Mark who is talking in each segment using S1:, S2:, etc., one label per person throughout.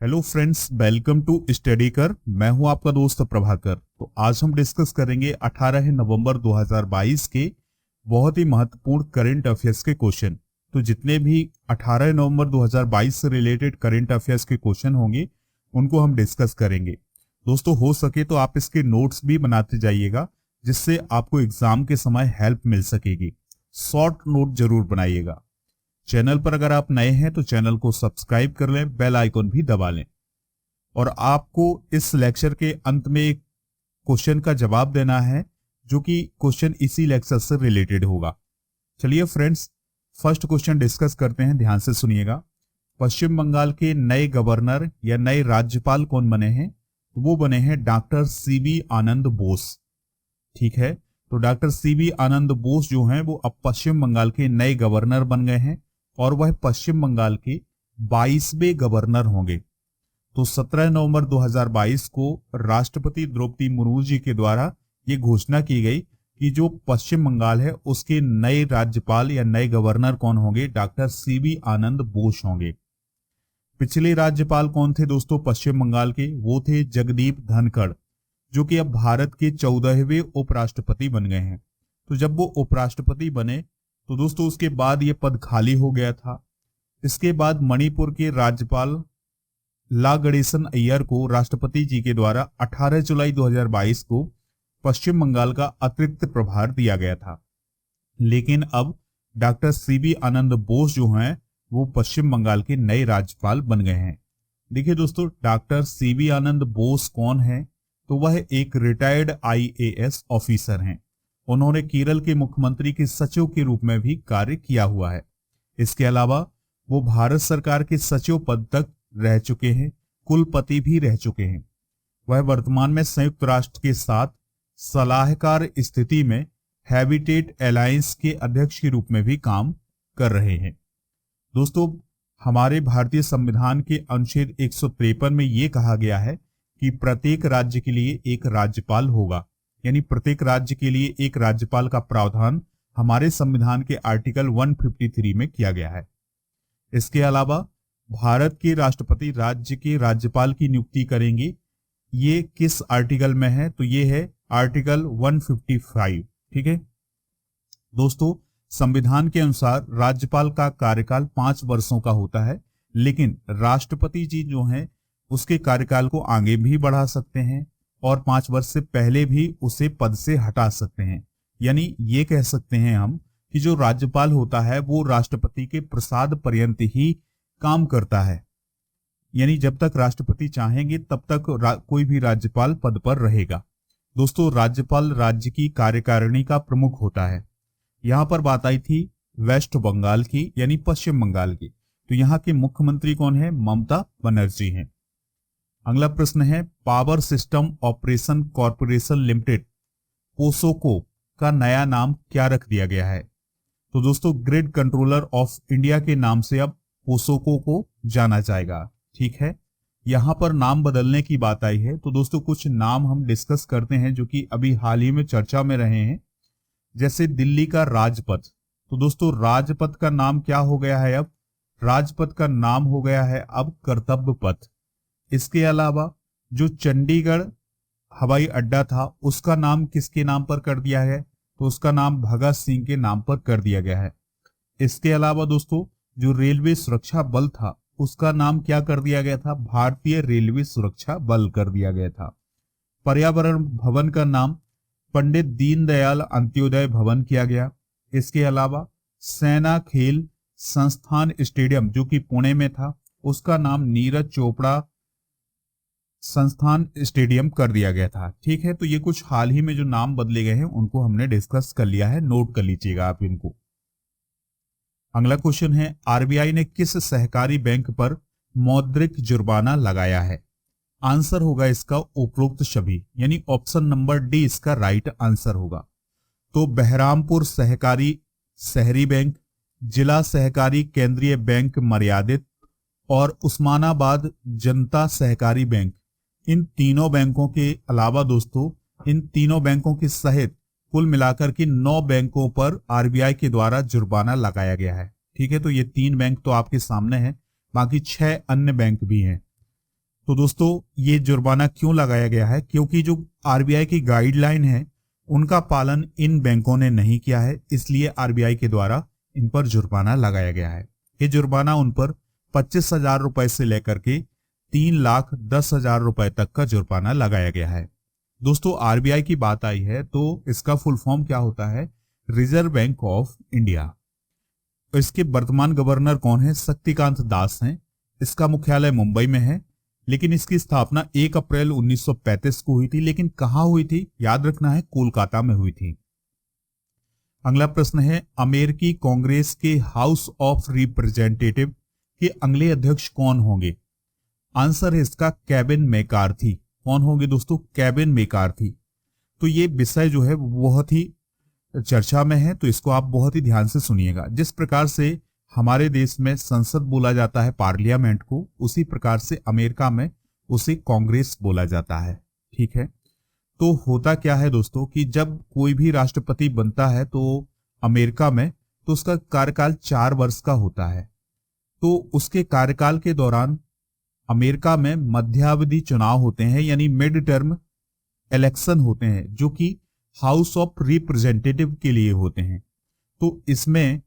S1: Hello friends, welcome to study कर। मैं हूं आपका दोस्त प्रभाकर। तो आज हम डिस्कस करेंगे 18 नवंबर 2022 के बहुत ही महत्वपूर्ण करंट अफेयर्स के क्वेश्चन। तो जितने भी 18 नवंबर 2022 से रिलेटेड करंट अफेयर्स के क्वेश्चन होंगे उनको हम डिस्कस करेंगे। दोस्तों, हो सके तो आप इसके नोट्स भी बनाते जाइएगा, जिससे आपको एग्जाम के समय हेल्प मिल सकेगी। शॉर्ट नोट जरूर बनाइएगा। चैनल पर अगर आप नए हैं तो चैनल को सब्सक्राइब कर लें, बेल आइकन भी दबा लें। और आपको इस लेक्चर के अंत में एक क्वेश्चन का जवाब देना है, जो कि क्वेश्चन इसी लेक्चर से रिलेटेड होगा। चलिए फ्रेंड्स, फर्स्ट क्वेश्चन डिस्कस करते हैं, ध्यान से सुनिएगा। पश्चिम बंगाल के नए गवर्नर या नए राज्यपाल कौन बने हैं? तो वो बने हैं डॉक्टर सीबी आनंद बोस। ठीक है, तो डॉक्टर सीबी आनंद बोस जो हैं वो अब पश्चिम बंगाल के नए गवर्नर बन गए हैं और वह पश्चिम बंगाल के 22वें गवर्नर होंगे। तो 17 नवंबर 2022 को राष्ट्रपति द्रौपदी मुर्मू जी के द्वारा ये घोषणा की गई कि जो पश्चिम बंगाल है उसके नए राज्यपाल या नए गवर्नर कौन होंगे? डॉक्टर सीबी आनंद बोस होंगे। पिछले राज्यपाल कौन थे दोस्तों पश्चिम बंगाल के? वो थे जगदीप धनखड़, जो कि अब भारत के 14वें उपराष्ट्रपति बन गए हैं। तो जब वो उपराष्ट्रपति बने तो दोस्तों उसके बाद ये पद खाली हो गया था। इसके बाद मणिपुर के राज्यपाल ला गणेशन अय्यर को राष्ट्रपति जी के द्वारा 18 जुलाई 2022 को पश्चिम बंगाल का अतिरिक्त प्रभार दिया गया था। लेकिन अब डॉक्टर सीबी आनंद बोस जो हैं वो पश्चिम बंगाल के नए राज्यपाल बन गए हैं। देखिए दोस्तों, डॉक्टर सीबी आनंद बोस कौन है? तो वह एक रिटायर्ड आईएएस ऑफिसर हैं। उन्होंने केरल के मुख्यमंत्री के सचिव के रूप में भी कार्य किया हुआ है। इसके अलावा वो भारत सरकार के सचिव पद तक रह चुके हैं, कुलपति भी रह चुके हैं। वह वर्तमान में संयुक्त राष्ट्र के साथ सलाहकार स्थिति में हैबिटेट अलायंस के अध्यक्ष के रूप में भी काम कर रहे हैं। दोस्तों, हमारे भारतीय संविधान के अनुच्छेद 153 में ये कहा गया है कि प्रत्येक राज्य के लिए एक राज्यपाल होगा, यानी प्रत्येक राज्य के लिए एक राज्यपाल का प्रावधान हमारे संविधान के आर्टिकल 153 में किया गया है। इसके अलावा भारत के राष्ट्रपति राज्य के राज्यपाल की नियुक्ति करेंगे। ये किस आर्टिकल में है? तो ये है आर्टिकल 155। ठीक है दोस्तों, संविधान के अनुसार राज्यपाल का कार्यकाल 5 वर्षों का होता है, लेकिन राष्ट्रपति जी जो हैं उसके कार्यकाल को आगे भी बढ़ा सकते हैं और 5 वर्ष से पहले भी उसे पद से हटा सकते हैं। यानी ये कह सकते हैं हम कि जो राज्यपाल होता है वो राष्ट्रपति के प्रसाद पर्यंत ही काम करता है। यानी जब तक राष्ट्रपति चाहेंगे तब तक कोई भी राज्यपाल पद पर रहेगा। दोस्तों, राज्यपाल राज्य की कार्यकारिणी का प्रमुख होता है। यहाँ पर बात आई थी वेस्ट बंगाल की, यानी पश्चिम बंगाल की। तो यहाँ के मुख्यमंत्री कौन है? ममता बनर्जी हैं। अगला प्रश्न है, power system operation corporation limited POSOCO का नया नाम क्या रख दिया गया है? तो दोस्तों, ग्रिड कंट्रोलर ऑफ इंडिया के नाम से अब पोसोको को जाना जाएगा। ठीक है, यहां पर नाम बदलने की बात आई है। तो दोस्तों, कुछ नाम हम डिस्कस करते हैं जो कि अभी हाल ही में चर्चा में रहे हैं। जैसे दिल्ली का राजपथ। तो दोस्तों, राजपथ का नाम क्या हो गया है? अब राजपथ का नाम हो गया है अब कर्तव्य पथ। इसके अलावा जो चंडीगढ़ हवाई अड्डा था उसका नाम किसके नाम पर कर दिया है? तो उसका नाम भगत सिंह के नाम पर कर दिया गया है। इसके अलावा दोस्तों, जो रेलवे सुरक्षा बल था उसका नाम क्या कर दिया गया था? भारतीय रेलवे सुरक्षा बल कर दिया गया था। पर्यावरण भवन का नाम पंडित दीनदयाल अंत्योदय भवन किया गया। इसके अलावा सेना खेल संस्थान स्टेडियम जो कि पुणे में था उसका नाम नीरज चोपड़ा संस्थान स्टेडियम कर दिया गया था। ठीक है, तो ये कुछ हाल ही में जो नाम बदले गए हैं उनको हमने डिस्कस कर लिया है, नोट कर लीजिएगा आप इनको। अगला क्वेश्चन है, आरबीआई ने किस सहकारी बैंक पर मौद्रिक जुर्माना लगाया है? आंसर होगा इसका उपरोक्त सभी, यानी ऑप्शन नंबर डी इसका राइट आंसर होगा। तो बहरामपुर सहकारी शहरी बैंक, जिला सहकारी केंद्रीय बैंक मर्यादित और उस्मानाबाद जनता सहकारी बैंक, इन तीनों बैंकों के अलावा दोस्तों इन तीनों बैंकों के सहित कुल मिलाकर के 9 बैंकों पर आरबीआई के द्वारा जुर्माना लगाया गया है। ठीक है, तो ये 3 बैंक तो आपके सामने हैं, बाकी 6 अन्य बैंक भी हैं। तो दोस्तों ये जुर्माना क्यों लगाया गया है? क्योंकि जो आरबीआई की गाइडलाइन है उनका पालन इन बैंकों ने नहीं किया है, इसलिए आरबीआई के द्वारा इन पर जुर्माना लगाया गया है। ये जुर्माना उन पर 25,000 रुपए से लेकर के 3,10,000 रुपए तक का जुर्माना लगाया गया है। दोस्तों आरबीआई की बात आई है तो इसका फुल फॉर्म क्या होता है? Reserve bank of India. इसके वर्तमान गवर्नर कौन है? शक्तिकांत दास हैं। इसका मुख्यालय मुंबई में है, लेकिन इसकी स्थापना 1 अप्रैल 1935 को हुई थी। लेकिन कहां हुई थी? याद रखना है, कोलकाता में हुई थी। अगला प्रश्न है, अमेरिकी कांग्रेस के हाउस ऑफ रिप्रेजेंटेटिव के अगले अध्यक्ष कौन होंगे? आंसर है इसका केविन मैकार्थी। कौन होंगे दोस्तों? Kevin McCarthy. तो ये विषय जो है वो बहुत ही चर्चा में है, तो इसको आप बहुत ही ध्यान से सुनिएगा। जिस प्रकार से हमारे देश में संसद बोला जाता है पार्लियामेंट को, उसी प्रकार से अमेरिका में उसे कांग्रेस बोला जाता है। ठीक है, तो होता क्या है दोस्तों कि जब कोई भी राष्ट्रपति बनता है तो अमेरिका में, तो उसका कार्यकाल 4 वर्ष का होता है। तो उसके कार्यकाल के दौरान अमेरिका में मध्यावधि चुनाव होते हैं, यानी मिड टर्म इलेक्शन होते हैं, जो कि हाउस ऑफ रिप्रेजेंटेटिव के लिए होते हैं। तो इसमें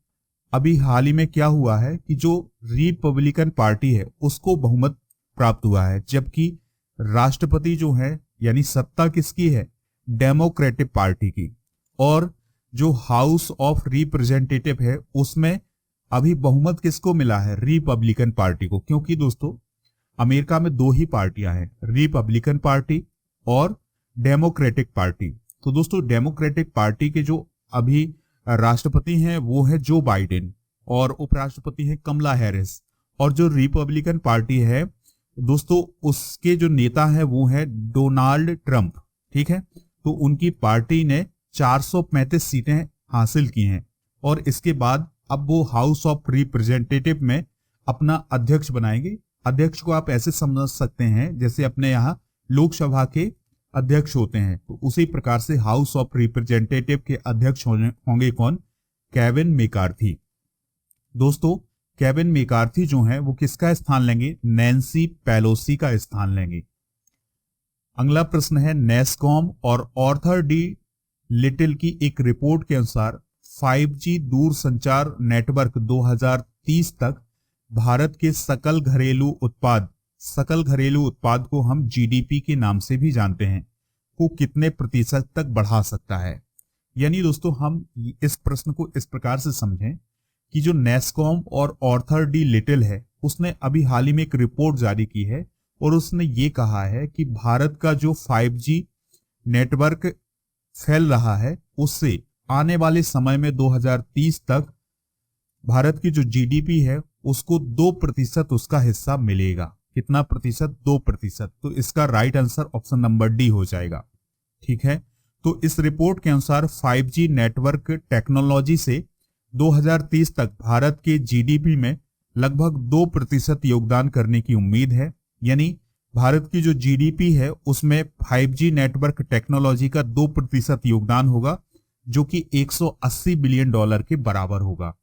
S1: अभी हाल ही में क्या हुआ है कि जो रिपब्लिकन पार्टी है उसको बहुमत प्राप्त हुआ है, जबकि राष्ट्रपति जो है यानी सत्ता किसकी है? डेमोक्रेटिक पार्टी की। और जो हाउस ऑफ रिप्रेजेंटेटिव है उसमें अभी बहुमत किसको मिला है? रिपब्लिकन पार्टी को। क्योंकि दोस्तों अमेरिका में 2 ही पार्टियां हैं, रिपब्लिकन पार्टी और डेमोक्रेटिक पार्टी। तो दोस्तों डेमोक्रेटिक पार्टी के जो अभी राष्ट्रपति हैं वो है जो बाइडेन, और उपराष्ट्रपति है कमला हैरिस। और जो रिपब्लिकन पार्टी है दोस्तों उसके जो नेता है वो है डोनाल्ड ट्रंप। ठीक है, तो उनकी पार्टी ने 435 सीटें हासिल की हैं, और इसके बाद अब वो हाउस ऑफ रिप्रेजेंटेटिव में अपना अध्यक्ष बनाएंगे। अध्यक्ष को आप ऐसे समझ सकते हैं जैसे अपने यहाँ लोकसभा के अध्यक्ष होते हैं, तो उसी प्रकार से हाउस ऑफ रिप्रेजेंटेटिव के अध्यक्ष होंगे कौन? Kevin McCarthy. दोस्तों केविन मैकार्थी जो है वो किसका स्थान लेंगे? नैन्सी पेलोसी का स्थान लेंगे। अगला प्रश्न है, नेस्कॉम और आर्थर डी लिटिल की एक रिपोर्ट के अनुसार 5G दूरसंचार नेटवर्क 2030 तक भारत के सकल घरेलू उत्पाद को हम जीडीपी के नाम से भी जानते हैं, को कितने प्रतिशत तक बढ़ा सकता है? यानी दोस्तों हम इस प्रश्न को इस प्रकार से समझें कि जो नेस्कॉम और आर्थर डी लिटिल है उसने अभी हाल ही में एक रिपोर्ट जारी की है, और उसने ये कहा है कि भारत का जो 5G नेटवर्क फैल रहा है उससे आने वाले समय में 2030 तक भारत की जो जीडीपी है उसको 2% उसका हिस्सा मिलेगा। कितना प्रतिशत? 2%। तो इसका right answer option number D हो जाएगा। ठीक है, तो इस रिपोर्ट के अनुसार 5G नेटवर्क टेक्नोलॉजी से 2030 तक भारत के जीडीपी में लगभग 2% योगदान करने की उम्मीद है। यानी भारत की जो जीडीपी है उसमें 5G नेटवर्क टेक्नोलॉजी का 2% योगदान होगा, जो कि $180 बिलियन के बराबर होगा।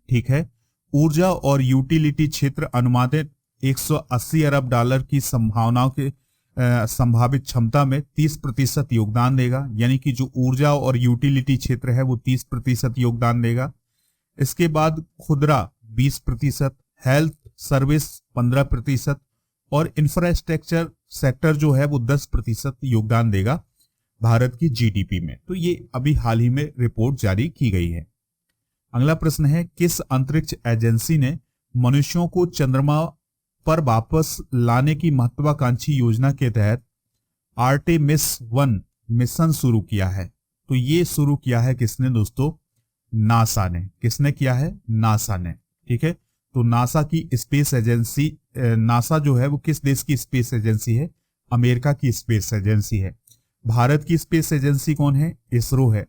S1: ठीक है, ऊर्जा और यूटिलिटी क्षेत्र अनुमानित $180 अरब की संभावनाओं के संभावित क्षमता में 30% योगदान देगा। यानी कि जो ऊर्जा और यूटिलिटी क्षेत्र है वो 30% योगदान देगा। इसके बाद खुदरा 20%, हेल्थ सर्विस 15% और इंफ्रास्ट्रक्चर सेक्टर जो है वो 10% योगदान देगा भारत की जीडीपी में। तो ये अभी हाल ही में रिपोर्ट जारी की गई है। अगला प्रश्न है, किस अंतरिक्ष एजेंसी ने मनुष्यों को चंद्रमा पर वापस लाने की महत्वाकांक्षी योजना के तहत आर्टेमिस 1 मिशन शुरू किया है? तो ये शुरू किया है किसने दोस्तों? नासा ने। किसने किया है? नासा ने। ठीक है, तो नासा की स्पेस एजेंसी, नासा जो है वो किस देश की स्पेस एजेंसी है? अमेरिका की स्पेस एजेंसी है। भारत की स्पेस एजेंसी कौन है? इसरो है।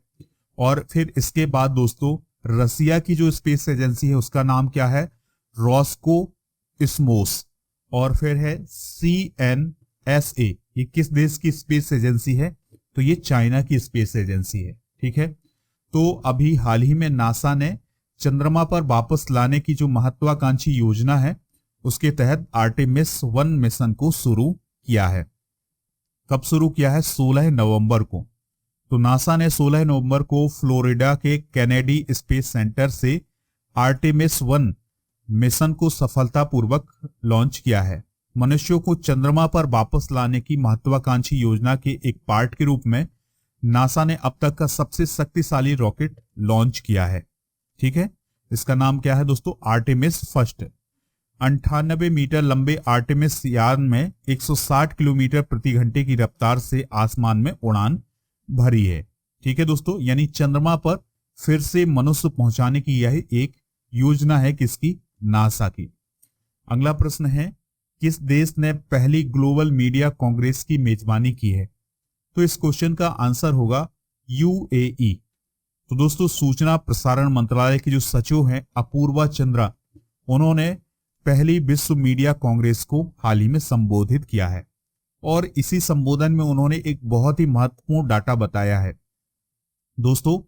S1: और फिर इसके बाद दोस्तों रसिया की जो स्पेस एजेंसी है उसका नाम क्या है? रोस्कोस्मोस। और फिर है CNSA। ये किस देश की स्पेस एजेंसी है? तो ये चाइना की स्पेस एजेंसी है। ठीक है, तो अभी हाल ही में नासा ने चंद्रमा पर वापस लाने की जो महत्वाकांक्षी योजना है उसके तहत आर्टेमिस 1 मिशन को शुरू किया है। कब शुरू किया है? 16 नवंबर को। तो नासा ने 16 नवंबर को फ्लोरिडा के केनेडी स्पेस सेंटर से आर्टेमिस 1 मिशन को सफलतापूर्वक लॉन्च किया है। मनुष्यों को चंद्रमा पर वापस लाने की महत्वाकांक्षी योजना के एक पार्ट के रूप में नासा ने अब तक का सबसे शक्तिशाली रॉकेट लॉन्च किया है। ठीक है, इसका नाम क्या है दोस्तों? Artemis first. 98 मीटर लंबे आर्टेमिस यान में 160 किलोमीटर प्रति घंटे की रफ्तार से आसमान में उड़ान भरी है। ठीक है दोस्तों, यानी चंद्रमा पर फिर से मनुष्य पहुंचाने की यह एक योजना है किसकी? नासा की। अगला प्रश्न है, किस देश ने पहली ग्लोबल मीडिया कांग्रेस की मेजबानी की है? तो इस क्वेश्चन का आंसर होगा यूएई। तो दोस्तों, सूचना प्रसारण मंत्रालय की जो सचिव हैं अपूर्वा चंद्रा, उन्होंने पहली विश्व मीडिया कांग्रेस को हाल ही में संबोधित किया है और इसी संबोधन में उन्होंने एक बहुत ही महत्वपूर्ण डाटा बताया है। दोस्तों,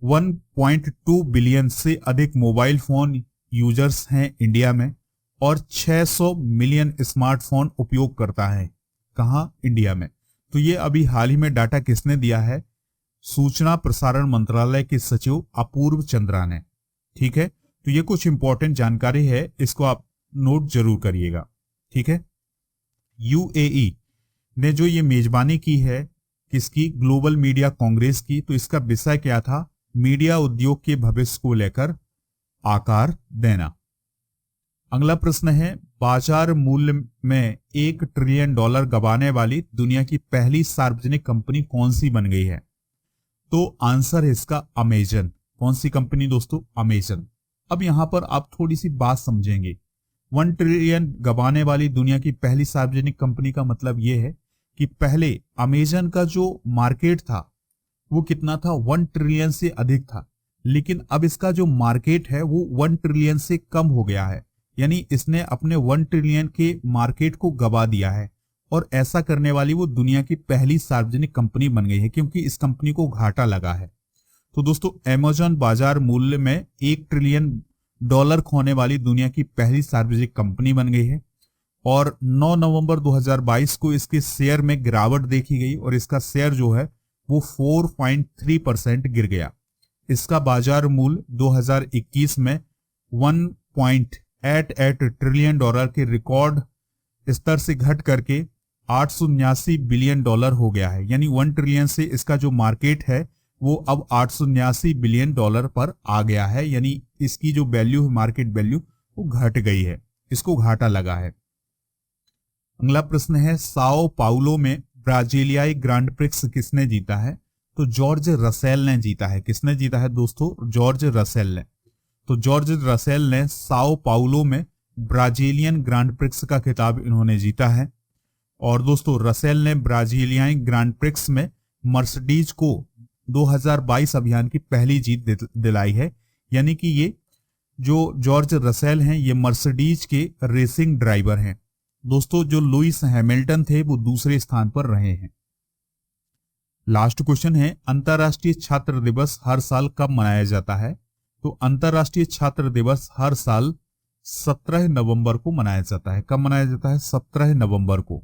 S1: 1.2 बिलियन से अधिक मोबाइल फोन यूजर्स हैं इंडिया में और 600 मिलियन स्मार्टफोन उपयोगकर्ता हैं। कहां? इंडिया में। तो ये अभी हाल ही में डाटा किसने दिया है? सूचना प्रसारण मंत्रालय के सचिव अपूर्व चंद्रा ने। ठीक है, तो ये कुछ इंपॉर्टेंट जानकारी है, इसको आप नोट जरूर करिएगा। ठीक है, यूएई ने जो ये मेजबानी की है किसकी? ग्लोबल मीडिया कांग्रेस की। तो इसका विषय क्या था? मीडिया उद्योग के भविष्य को लेकर आकार देना। अगला प्रश्न है, बाजार मूल्य में $1 ट्रिलियन गंवाने वाली दुनिया की पहली सार्वजनिक कंपनी कौन सी बन गई है? तो आंसर है इसका अमेजन। कौन सी कंपनी दोस्तों? अमेजन। अब यहां पर आप थोड़ी सी बात समझेंगे। 1 ट्रिलियन गंवाने वाली दुनिया की पहली सार्वजनिक कंपनी का मतलब यह है कि पहले अमेजन का जो मार्केट था वो कितना था? 1 ट्रिलियन से अधिक था, लेकिन अब इसका जो मार्केट है वो 1 ट्रिलियन से कम हो गया है। यानी इसने अपने 1 ट्रिलियन के मार्केट को गवा दिया है और ऐसा करने वाली वो दुनिया की पहली सार्वजनिक कंपनी बन गई है क्योंकि इस कंपनी को घाटा लगा है। तो दोस्तों, अमेजन बाजार मूल्य में $1 ट्रिलियन खोने वाली दुनिया की पहली सार्वजनिक कंपनी बन गई है और 9 नवंबर 2022 को इसके शेयर में गिरावट देखी गई और इसका शेयर जो है वो 4.3% गिर गया। इसका बाजार मूल्य 2021 में $1.88 ट्रिलियन के रिकॉर्ड स्तर से घट करके $879 बिलियन हो गया है। यानी 1 ट्रिलियन से इसका जो मार्केट है वो अब $879 बिलियन पर आ गया है। यानी इसकी जो वैल्यू है, मार्केट वैल्यू, वो घट गई है, इसको घाटा लगा है। अगला प्रश्न है, साओ पाउलो में ब्राजीलियाई ग्रांड प्रिक्स किसने जीता है? तो जॉर्ज रसेल ने जीता है। किसने जीता है दोस्तों? जॉर्ज रसेल ने। तो जॉर्ज रसेल ने साओ पाउलो में ब्राजीलियन ग्रांड प्रिक्स का खिताब इन्होंने जीता है। और दोस्तों, रसेल ने ब्राजीलियाई ग्रांड प्रिक्स में मर्सिडीज को 2022 अभियान की पहली जीत दिलाई है। यानी कि ये जो जॉर्ज रसेल हैं ये मर्सिडीज के रेसिंग ड्राइवर हैं। दोस्तों, जो लुइस हैमिल्टन थे वो दूसरे स्थान पर रहे हैं। लास्ट क्वेश्चन है, अंतर्राष्ट्रीय छात्र दिवस हर साल कब मनाया जाता है? तो अंतर्राष्ट्रीय छात्र दिवस हर साल 17 नवंबर को मनाया जाता है। कब मनाया जाता है? 17 नवंबर को।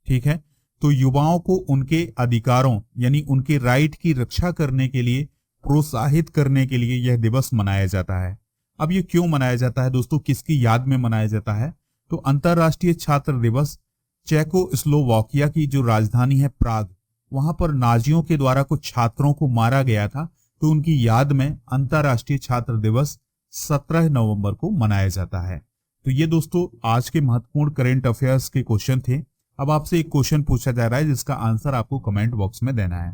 S1: ठीक है, तो युवाओं को उनके अधिकारों यानी उनके राइट की रक्षा करने के लिए प्रोत्साहित करने के लिए यह दिवस मनाया जाता है। अब ये क्यों मनाया जाता है दोस्तों? किसकी याद में मनाया जाता है? तो अंतर्राष्ट्रीय छात्र दिवस चेकोस्लोवाकिया की जो राजधानी है प्राग, वहां पर नाजियों के द्वारा कुछ छात्रों को मारा गया था, तो उनकी याद में अंतर्राष्ट्रीय छात्र दिवस 17 नवंबर को मनाया जाता है। तो ये दोस्तों आज के महत्वपूर्ण करंट अफेयर्स के क्वेश्चन थे। अब आपसे एक क्वेश्चन पूछा जा रहा है जिसका आंसर आपको कमेंट बॉक्स में देना है।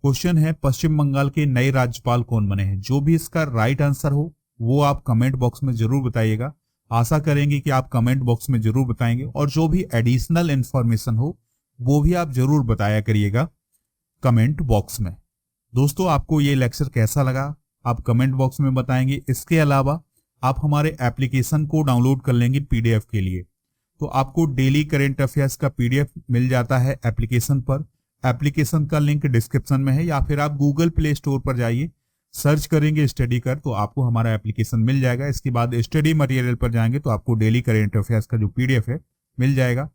S1: क्वेश्चन है, पश्चिम बंगाल के नए राज्यपाल कौन बने हैं? जो भी इसका राइट आंसर हो वो आप कमेंट बॉक्स में जरूर बताइएगा। आशा करेंगे कि आप कमेंट बॉक्स में जरूर बताएंगे और जो भी एडिशनल इंफॉर्मेशन हो वो भी आप जरूर बताया करिएगा कमेंट बॉक्स में। दोस्तों, आपको ये लेक्चर कैसा लगा आप कमेंट बॉक्स में बताएंगे। इसके अलावा आप हमारे एप्लीकेशन को डाउनलोड कर लेंगे पीडीएफ के लिए, तो आपको डेली करंट अफेयर्स का पीडीएफ मिल जाता है एप्लीकेशन पर। एप्लीकेशन का लिंक डिस्क्रिप्शन में है या फिर आप गूगल प्ले स्टोर पर जाइए, सर्च करेंगे स्टडी कर तो आपको हमारा एप्लीकेशन मिल जाएगा। इसके बाद स्टडी मटेरियल पर जाएंगे तो आपको डेली करेंट अफेयर्स का जो पीडीएफ है मिल जाएगा।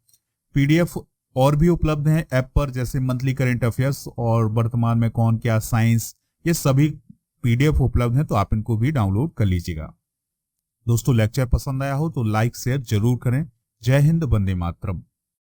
S1: पीडीएफ और भी उपलब्ध हैं ऐप पर, जैसे मंथली करेंट अफेयर्स और वर्तमान में कौन क्या, साइंस, ये सभी पीडीएफ उपलब्ध हैं, तो आप इनको भी डाउनलोड कर लीजिएगा। दोस्तों लेक्चर पसंद आया हो तो लाइक शेयर जरूर करें। जय हिंद, वंदे मातरम।